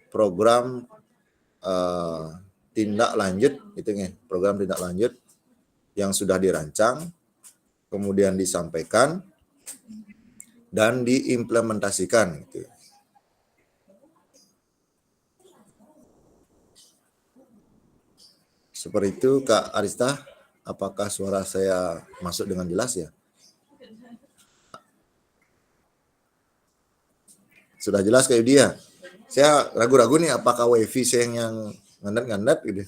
program tindak lanjut, gitu ya, program tindak lanjut yang sudah dirancang, kemudian disampaikan dan diimplementasikan. Gitu. Seperti itu Kak Arista. Apakah suara saya masuk dengan jelas ya? Sudah jelas kayak dia. Saya ragu-ragu nih apakah wifi saya yang ngandet-ngandet gitu.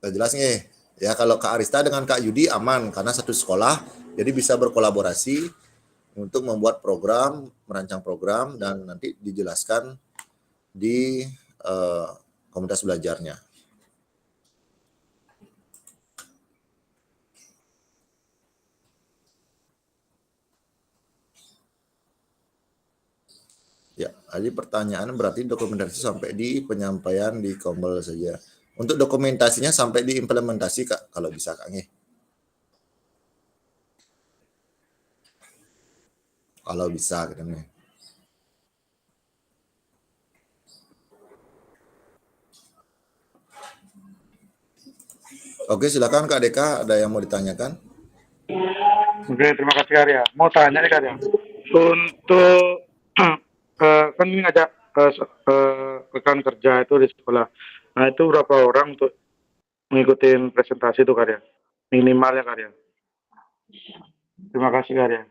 Sudah jelas nih. Ya kalau Kak Arista dengan Kak Yudi aman karena satu sekolah, jadi bisa berkolaborasi untuk membuat program, merancang program dan nanti dijelaskan di komunitas belajarnya. Ya, jadi pertanyaan berarti dokumentasi sampai di penyampaian di Kombel saja. Untuk dokumentasinya sampai di implementasi Kak, kalau bisa Kak Nge. Kalau bisa gitu nih. Oke, silakan Kak Deka, ada yang mau ditanyakan? Oke, terima kasih Karya. Mau tanya nih Karya. Untuk kan ini ngajak rekan kerja itu di sekolah. Nah itu berapa orang untuk mengikuti presentasi itu Karya? Minimalnya Karya. Terima kasih Karya.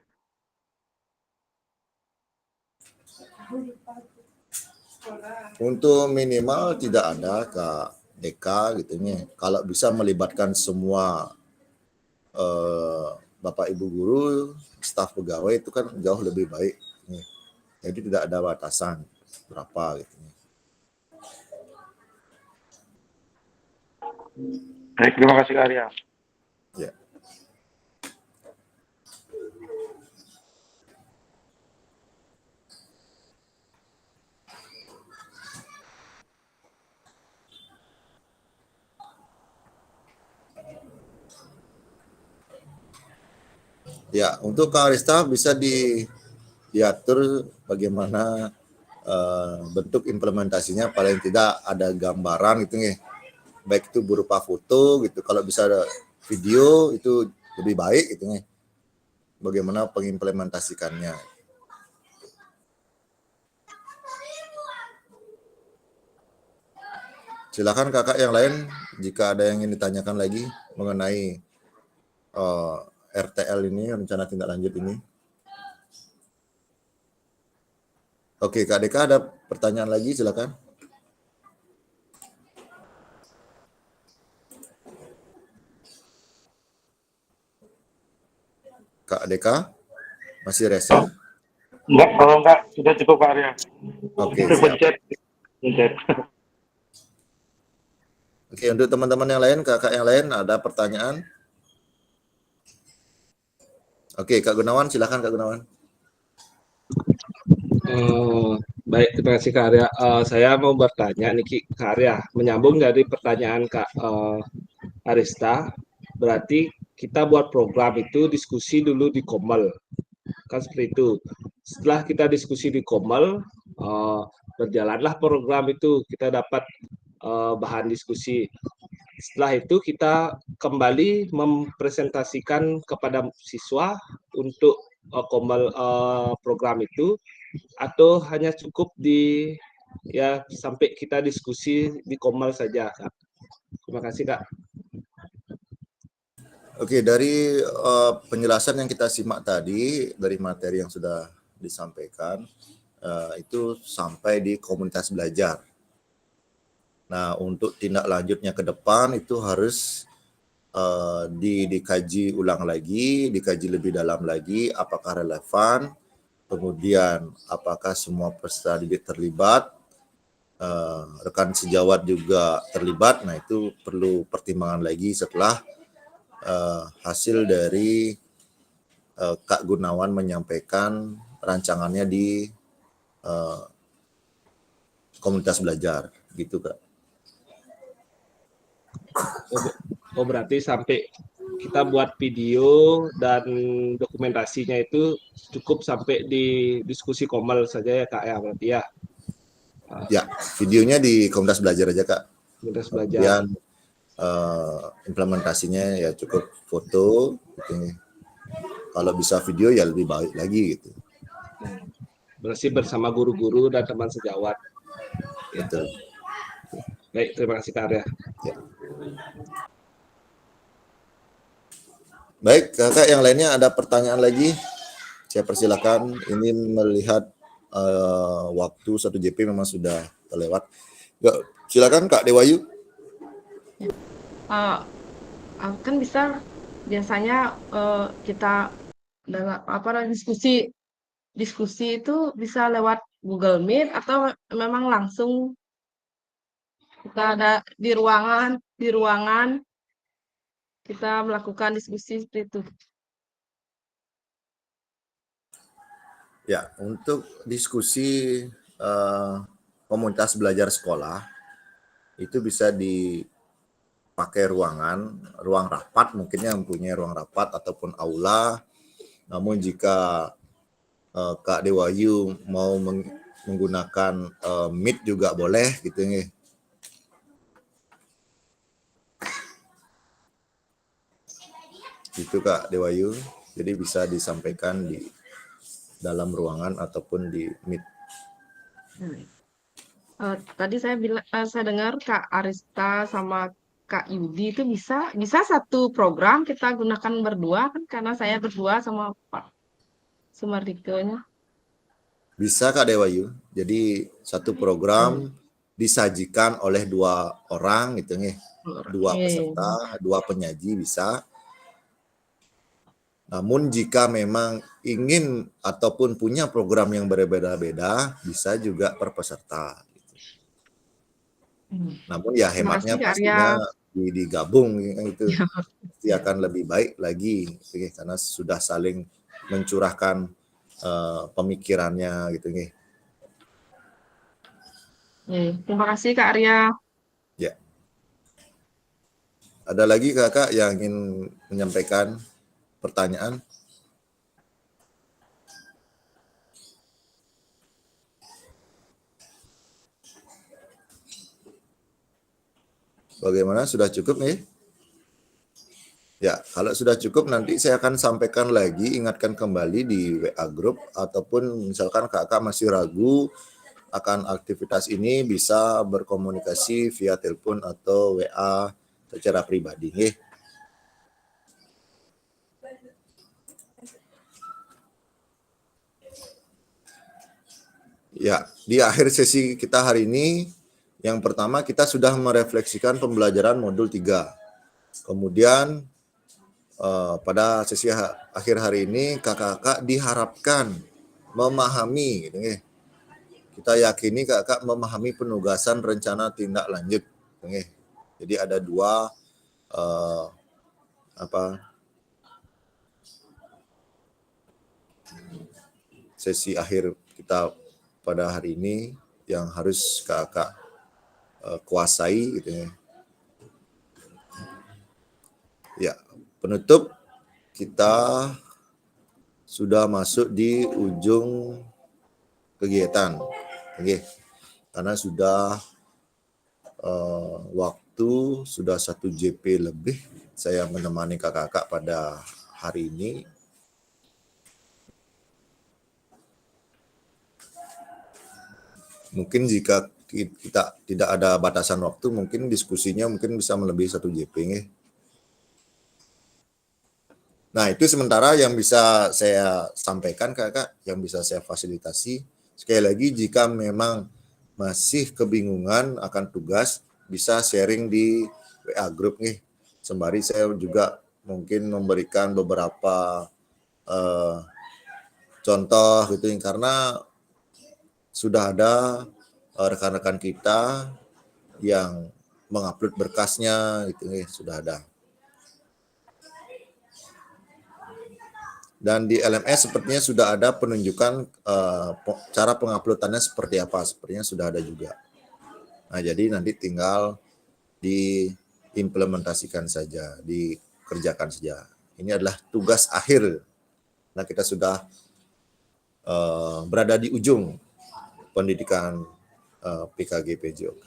Untuk minimal tidak ada Kak Deka gitu nih. Kalau bisa melibatkan semua Bapak Ibu guru, staf pegawai itu kan jauh lebih baik. Nih. Jadi tidak ada batasan berapa gitu. Baik, terima kasih Karya. Ya. Ya, untuk Kak Arista bisa diatur bagaimana bentuk implementasinya, paling tidak ada gambaran gitu nih. Baik itu berupa foto gitu, kalau bisa ada video itu lebih baik gitu nih. Bagaimana pengimplementasikannya. Silakan kakak yang lain jika ada yang ingin ditanyakan lagi mengenai RTL ini, rencana tindak lanjut ini. Oke, Kak Deka ada pertanyaan lagi, silakan. Kak Deka masih rese? Enggak, kalau enggak sudah cukup Karya. Oke, Itu siap. pencet. Oke, untuk teman-teman yang lain, kakak yang lain ada pertanyaan? Oke, Kak Gunawan, silakan Kak Gunawan. Baik, terima kasih Kak Arya. Saya mau bertanya nih Kak Arya, menyambung dari pertanyaan Kak Arista, berarti kita buat program itu diskusi dulu di Komel, kan seperti itu. Setelah kita diskusi di Komel, berjalanlah program itu, kita dapat bahan diskusi. Setelah itu kita kembali mempresentasikan kepada siswa untuk program itu, atau hanya cukup di ya sampai kita diskusi di Komal saja, Kak? Terima kasih, Kak. Oke, dari penjelasan yang kita simak tadi, dari materi yang sudah disampaikan, itu sampai di komunitas belajar. Nah, untuk tindak lanjutnya ke depan itu harus dikaji ulang lagi, dikaji lebih dalam lagi, apakah relevan, kemudian apakah semua peserta didik terlibat, rekan sejawat juga terlibat. Nah, itu perlu pertimbangan lagi setelah hasil dari Kak Gunawan menyampaikan rancangannya di komunitas belajar, gitu Kak. Oh, berarti sampai kita buat video dan dokumentasinya itu cukup sampai di diskusi Komal saja ya, Kak, ya, berarti ya. Ya, videonya di komunitas belajar aja Kak. Komunitas belajar. Kemudian implementasinya ya cukup foto gitu. Kalau bisa video ya lebih baik lagi gitu. Berarti bersama guru-guru dan teman sejawat. Betul. Baik, terima kasih Kak Arya. Ya. Baik, Kakak yang lainnya ada pertanyaan lagi? Saya persilakan. Ini melihat waktu 1 JP memang sudah terlewat. Silakan Kak Dewayu. Kan bisa biasanya kita dalam diskusi itu bisa lewat Google Meet atau memang langsung kita ada di ruangan kita melakukan diskusi seperti itu. Ya, untuk diskusi komunitas belajar sekolah itu bisa dipakai ruang rapat, mungkin yang mempunyai ruang rapat ataupun aula. Namun jika Kak Dewayu mau menggunakan Meet juga boleh gitu nih. Itu Kak Dewayu, jadi bisa disampaikan di dalam ruangan ataupun di Meet. Tadi saya dengar Kak Arista sama Kak Yudi itu bisa satu program kita gunakan berdua kan, karena saya berdua sama Pak Sumardike-nya. Bisa Kak Dewayu, jadi satu program disajikan oleh 2 orang gitu nih, 2 peserta, 2 penyaji bisa. Namun jika memang ingin ataupun punya program yang berbeda-beda, bisa juga per peserta. Namun ya hematnya pastinya digabung gitu. Pasti akan lebih baik lagi karena sudah saling mencurahkan pemikirannya gitu nih. Terima kasih Kak Arya. Ya. Ada lagi Kakak yang ingin menyampaikan pertanyaan? Bagaimana? Sudah cukup nih? Ya, kalau sudah cukup nanti saya akan sampaikan lagi, ingatkan kembali di WA Group, ataupun misalkan kakak masih ragu akan aktivitas ini, bisa berkomunikasi via telepon atau WA secara pribadi. Nih. Ya, di akhir sesi kita hari ini, yang pertama kita sudah merefleksikan pembelajaran modul 3. Kemudian pada sesi akhir hari ini kakak-kakak diharapkan memahami, gitu, kita yakini kakak memahami penugasan rencana tindak lanjut. Gitu, jadi ada 2 sesi akhir kita pada hari ini yang harus kakak kuasai gitu ya. Ya, penutup kita sudah masuk di ujung kegiatan. Oke. Karena sudah waktu sudah 1 JP lebih saya menemani kakak-kakak pada hari ini. Mungkin jika kita tidak ada batasan waktu, mungkin diskusinya mungkin bisa melebihi 1 JP nggih. Nah, itu sementara yang bisa saya sampaikan Kakak, yang bisa saya fasilitasi. Sekali lagi, jika memang masih kebingungan akan tugas, bisa sharing di WA group nih. Sembari saya juga mungkin memberikan beberapa contoh gitu, karena sudah ada rekan-rekan kita yang mengupload berkasnya gitu nih, sudah ada. Dan di LMS sepertinya sudah ada penunjukan cara penguploadannya seperti apa, sepertinya sudah ada juga. Nah, jadi nanti tinggal diimplementasikan saja, dikerjakan saja. Ini adalah tugas akhir. Nah, kita sudah berada di ujung pendidikan PKG PJOK.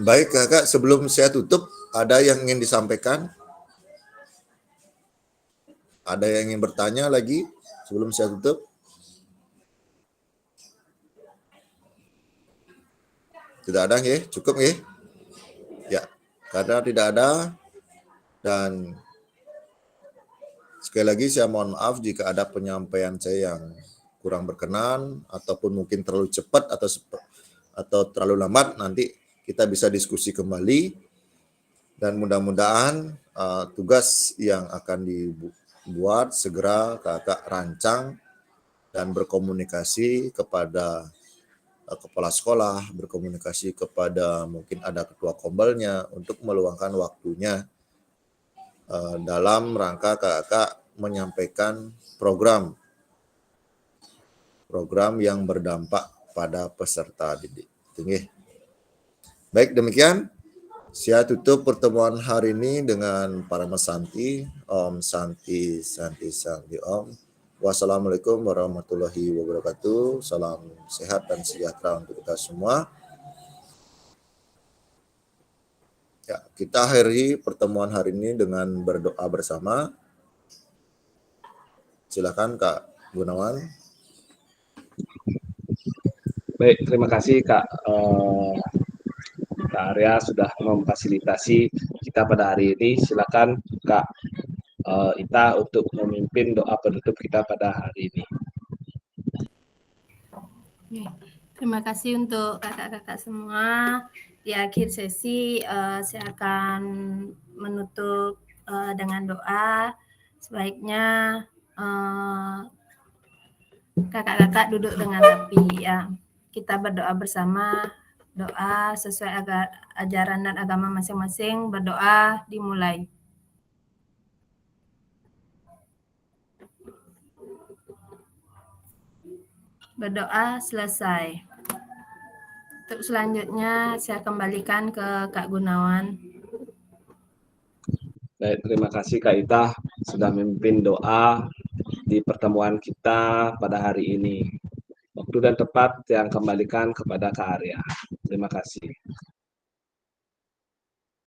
Baik Kakak, sebelum saya tutup, ada yang ingin disampaikan? Ada yang ingin bertanya lagi sebelum saya tutup? Tidak ada ya? Cukup ya? Ya, karena tidak ada, dan sekali lagi saya mohon maaf jika ada penyampaian saya yang kurang berkenan ataupun mungkin terlalu cepat atau terlalu lambat. Nanti kita bisa diskusi kembali, dan mudah-mudahan tugas yang akan dibuat segera Kakak rancang dan berkomunikasi kepada kepala sekolah, berkomunikasi kepada mungkin ada ketua kombelnya untuk meluangkan waktunya dalam rangka Kakak menyampaikan program yang berdampak pada peserta didik. Baik, demikian saya tutup pertemuan hari ini dengan Parama Santi. Om Santi Santi Santi Om. Wassalamualaikum warahmatullahi wabarakatuh. Salam sehat dan sejahtera untuk kita semua. Ya, kita akhiri pertemuan hari ini dengan berdoa bersama. Silakan Kak Gunawan. Baik, terima kasih Kak Arya sudah memfasilitasi kita pada hari ini. Silakan Kak Ita untuk memimpin doa penutup kita pada hari ini. Terima kasih untuk kakak-kakak semua. Di akhir sesi saya akan menutup dengan doa. Sebaiknya kakak-kakak duduk dengan rapi ya. Kita berdoa bersama. Doa sesuai ajaran dan agama masing-masing. Berdoa dimulai. Berdoa selesai. Untuk selanjutnya saya kembalikan ke Kak Gunawan. Baik, terima kasih Kak Ita sudah memimpin doa di pertemuan kita pada hari ini. Waktu dan tempat yang kembalikan kepada Kak Arya. Terima kasih.